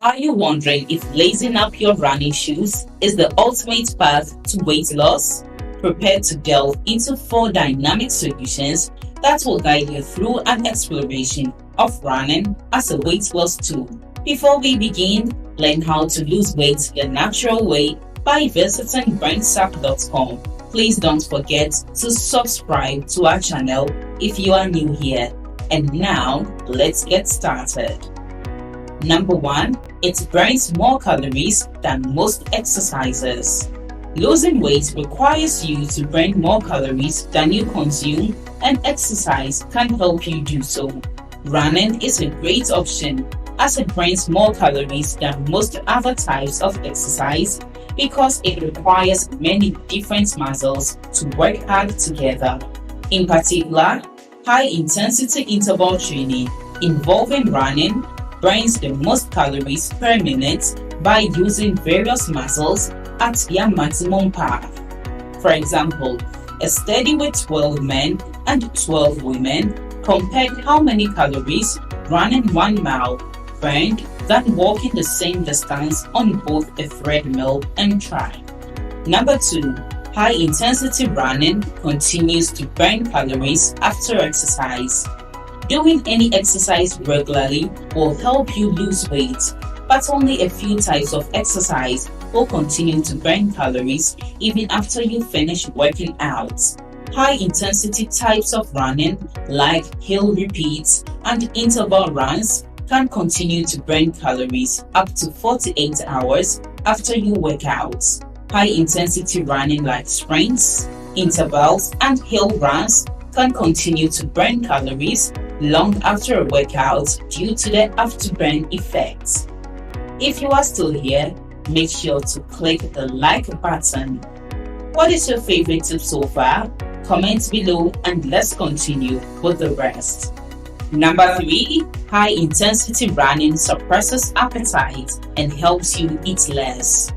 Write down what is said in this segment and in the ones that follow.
Are you wondering if lacing up your running shoes is the ultimate path to weight loss? Prepare to delve into 4 dynamic solutions that will guide you through an exploration of running as a weight loss tool. Before we begin, learn how to lose weight the natural way by visiting BrainSap.com. Please don't forget to subscribe to our channel if you are new here. And now, let's get started. Number 1, it burns more calories than most exercises. Losing weight requires you to burn more calories than you consume, and exercise can help you do so. Running is a great option as it burns more calories than most other types of exercise because it requires many different muscles to work hard together. In particular, high-intensity interval training involving running burns the most calories per minute by using various muscles at their maximum power. For example, a study with 12 men and 12 women compared how many calories running 1 mile burned than walking the same distance on both a treadmill and track. Number 2, high-intensity running continues to burn calories after exercise. Doing any exercise regularly will help you lose weight, but only a few types of exercise will continue to burn calories even after you finish working out. High-intensity types of running, like hill repeats and interval runs, can continue to burn calories up to 48 hours after you work out. High-intensity running like sprints, intervals, and hill runs can continue to burn calories long after a workout due to the afterburn effects. If you are still here, make sure to click the like button. What is your favorite tip so far? Comment below and let's continue with the rest. Number 3, high-intensity running suppresses appetite and helps you eat less.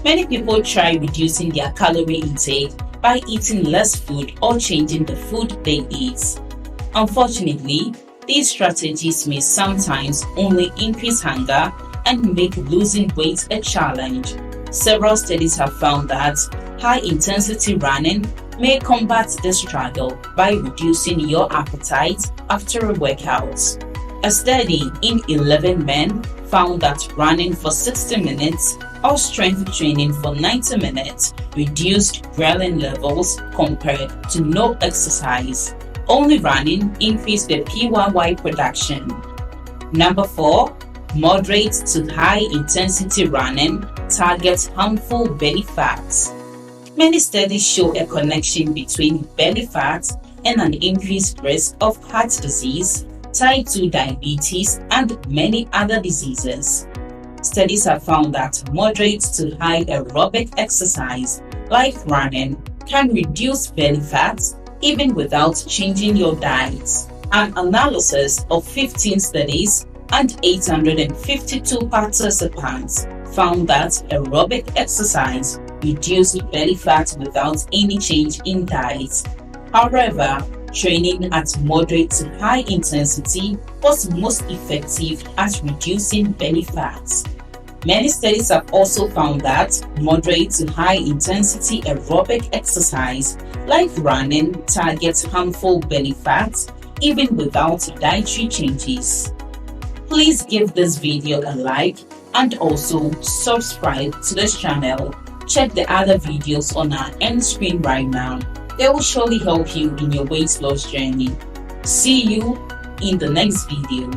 Many people try reducing their calorie intake by eating less food or changing the food they eat. Unfortunately, these strategies may sometimes only increase hunger and make losing weight a challenge. Several studies have found that high-intensity running may combat this struggle by reducing your appetite after a workout. A study in 11 men found that running for 60 minutes or strength training for 90 minutes reduced ghrelin levels compared to no exercise. Only running increased the PYY production. Number 4, moderate to high-intensity running targets harmful belly fat. Many studies show a connection between belly fat and an increased risk of heart disease, type 2 diabetes, and many other diseases. Studies have found that moderate to high aerobic exercise, like running, can reduce belly fat even without changing your diet. An analysis of 15 studies and 852 participants found that aerobic exercise reduced belly fat without any change in diet. However, training at moderate to high intensity was most effective at reducing belly fat. Many studies have also found that moderate to high intensity aerobic exercise, like running, targets harmful belly fat even without dietary changes. Please give this video a like and also subscribe to this channel. Check the other videos on our end screen right now. They will surely help you in your weight loss journey. See you in the next video.